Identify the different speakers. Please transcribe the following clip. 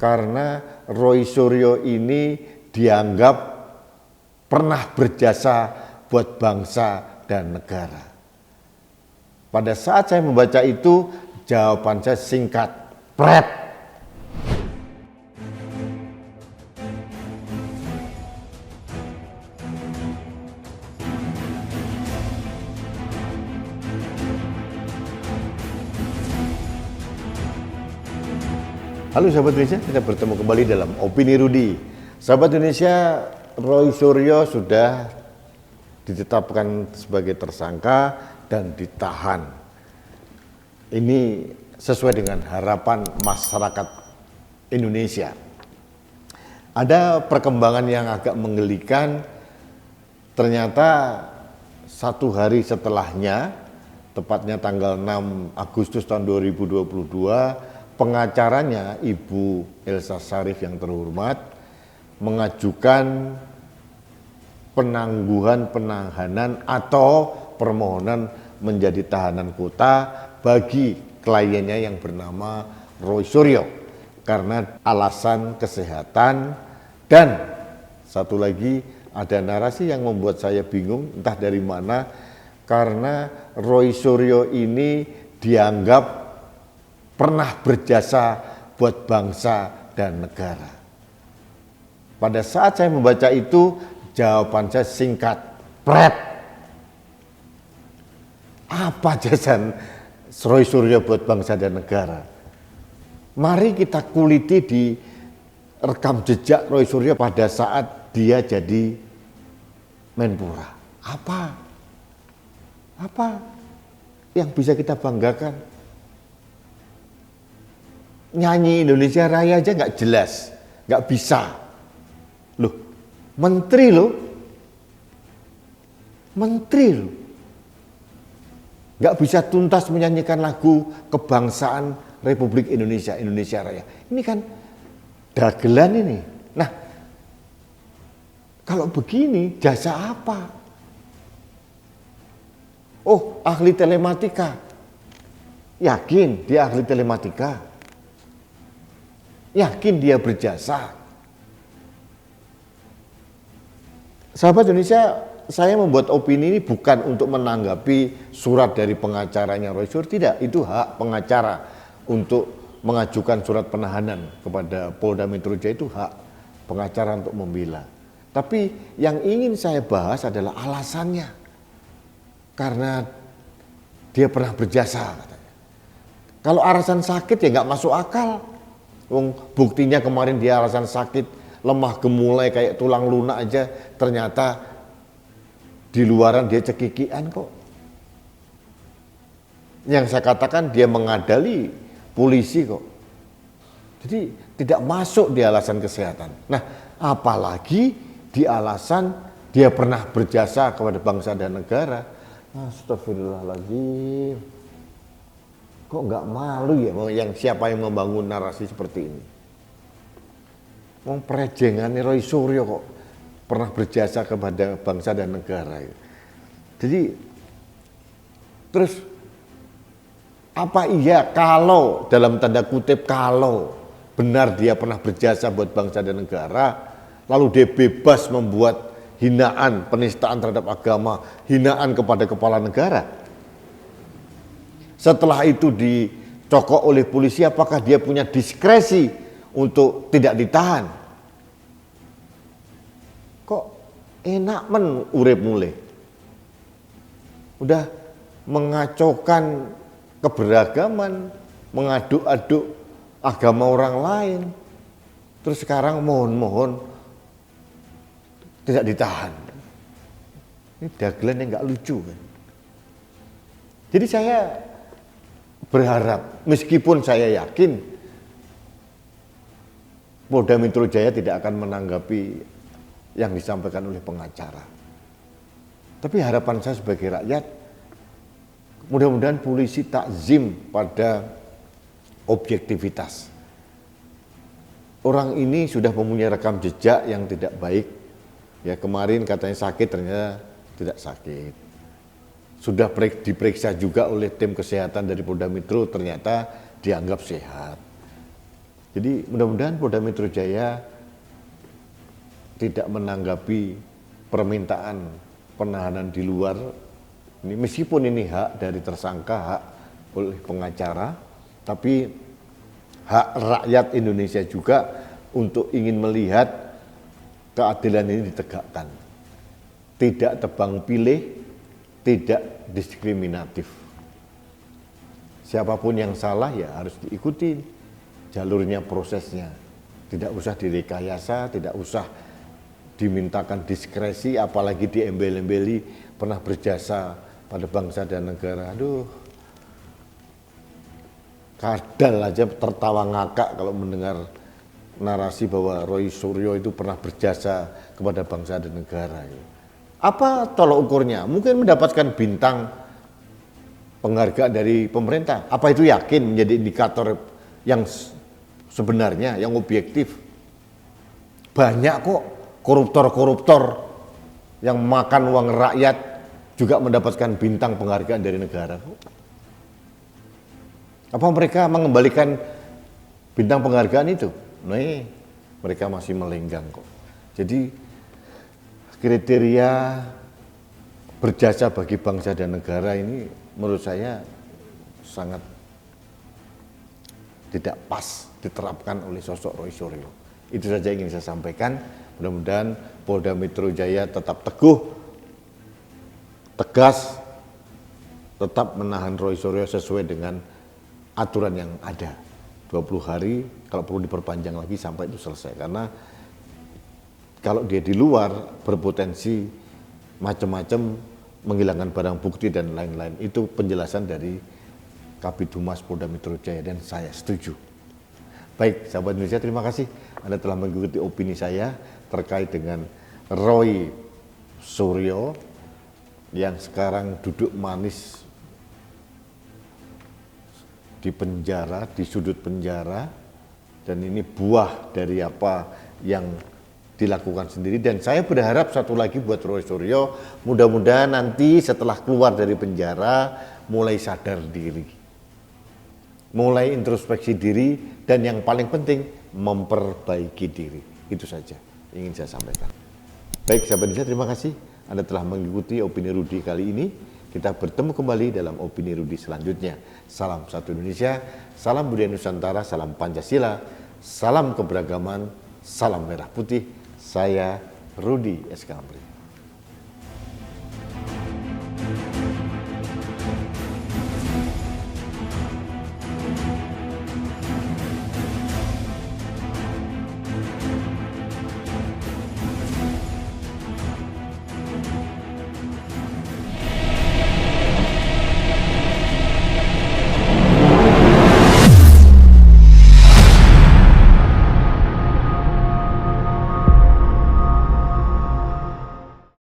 Speaker 1: karena Roy Suryo ini dianggap pernah berjasa buat bangsa dan negara. Pada saat saya membaca itu, jawaban saya singkat, pret. Halo sahabat Indonesia, kita bertemu kembali dalam Opini Rudi. Sahabat Indonesia, Roy Suryo sudah ditetapkan sebagai tersangka dan ditahan. Ini sesuai dengan harapan masyarakat Indonesia. Ada perkembangan yang agak menggelikan, ternyata satu hari setelahnya, tepatnya tanggal 6 Agustus tahun 2022, pengacaranya Ibu Elsa Sharif yang terhormat mengajukan penangguhan penahanan atau permohonan menjadi tahanan kota bagi kliennya yang bernama Roy Suryo karena alasan kesehatan. Dan satu lagi, ada narasi yang membuat saya bingung entah dari mana, karena Roy Suryo ini dianggap pernah berjasa buat bangsa dan negara. Pada saat saya membaca itu, jawaban saya singkat, pret. Apa jasa Roy Suryo buat bangsa dan negara? Mari kita kuliti di rekam jejak Roy Suryo pada saat dia jadi Menpora. Apa yang bisa kita banggakan? Nyanyi Indonesia Raya aja nggak jelas, nggak bisa. Loh, menteri loh, nggak bisa tuntas menyanyikan lagu kebangsaan Republik Indonesia, Indonesia Raya. Ini kan dagelan ini. Nah, kalau begini jasa apa? Oh, ahli telematika. Yakin dia ahli telematika? Yakin dia berjasa? Sahabat Indonesia, saya membuat opini ini bukan untuk menanggapi surat dari pengacaranya Roy Suryo, tidak. Itu hak pengacara untuk mengajukan surat penahanan kepada Polda Metro Jaya, itu hak pengacara untuk membela. Tapi yang ingin saya bahas adalah alasannya. Karena dia pernah berjasa katanya. Kalau alasan sakit ya nggak masuk akal. Buktinya kemarin dia alasan sakit, lemah gemulai kayak tulang lunak aja, ternyata di luaran dia cekikian kok. Yang saya katakan dia mengadali polisi kok. Jadi tidak masuk di alasan kesehatan. Nah, apalagi di alasan dia pernah berjasa kepada bangsa dan negara. Astagfirullahaladzim. Kok nggak malu ya siapa yang membangun narasi seperti ini? Perejengan Roy Suryo kok pernah berjasa kepada bangsa dan negara. Jadi terus apa iya kalau dalam tanda kutip kalau benar dia pernah berjasa buat bangsa dan negara, lalu dia bebas membuat hinaan, penistaan terhadap agama, hinaan kepada kepala negara? Setelah itu dicokok oleh polisi, apakah dia punya diskresi untuk tidak ditahan? Kok enak urip mulai? Udah mengacaukan keberagaman, mengaduk-aduk agama orang lain. Terus sekarang mohon-mohon tidak ditahan. Ini dagelan yang nggak lucu kan? Jadi saya berharap, meskipun saya yakin Polda Metro Jaya tidak akan menanggapi yang disampaikan oleh pengacara. Tapi harapan saya sebagai rakyat, mudah-mudahan polisi takzim pada objektivitas. Orang ini sudah mempunyai rekam jejak yang tidak baik. Ya, kemarin katanya sakit, ternyata tidak sakit. Sudah diperiksa juga oleh tim kesehatan dari Polda Metro, ternyata dianggap sehat. Jadi mudah-mudahan Polda Metro Jaya tidak menanggapi permintaan penahanan di luar ini, meskipun ini hak dari tersangka, hak oleh pengacara, tapi hak rakyat Indonesia juga untuk ingin melihat keadilan ini ditegakkan. Tidak tebang pilih, tidak diskriminatif. Siapapun yang salah ya harus diikuti jalurnya, prosesnya. Tidak usah direkayasa, tidak usah dimintakan diskresi, apalagi diembel-embeli pernah berjasa pada bangsa dan negara. Aduh, kadal aja tertawa ngakak kalau mendengar narasi bahwa Roy Suryo itu pernah berjasa kepada bangsa dan negara. Apa tolak ukurnya? Mungkin mendapatkan bintang penghargaan dari pemerintah. Apa itu yakin menjadi indikator yang sebenarnya, yang objektif? Banyak kok koruptor-koruptor yang makan uang rakyat juga mendapatkan bintang penghargaan dari negara. Apa mereka mengembalikan bintang penghargaan itu? Nih, mereka masih melenggang kok. Jadi kriteria berjasa bagi bangsa dan negara ini menurut saya sangat tidak pas diterapkan oleh sosok Roy Suryo. Itu saja yang ingin saya sampaikan. Mudah-mudahan Polda Metro Jaya tetap teguh, tegas, tetap menahan Roy Suryo sesuai dengan aturan yang ada. 20 hari, kalau perlu diperpanjang lagi sampai itu selesai. Karena kalau dia di luar berpotensi macam-macam, menghilangkan barang bukti dan lain-lain. Itu penjelasan dari Kabid Humas Polda Metro Jaya dan saya setuju. Baik, sahabat Indonesia, terima kasih Anda telah mengikuti opini saya terkait dengan Roy Suryo yang sekarang duduk manis di penjara, di sudut penjara, dan ini buah dari apa yang dilakukan sendiri. Dan saya berharap satu lagi buat Roy Suryo, mudah-mudahan nanti setelah keluar dari penjara mulai sadar diri, mulai introspeksi diri, dan yang paling penting memperbaiki diri. Itu saja ingin saya sampaikan. Baik sahabat Indonesia, terima kasih Anda telah mengikuti opini Rudi kali ini. Kita bertemu kembali dalam opini Rudi selanjutnya. Salam satu Indonesia, salam budaya Nusantara, salam Pancasila, salam keberagaman, salam merah putih. Saya Rudi S. Kamri.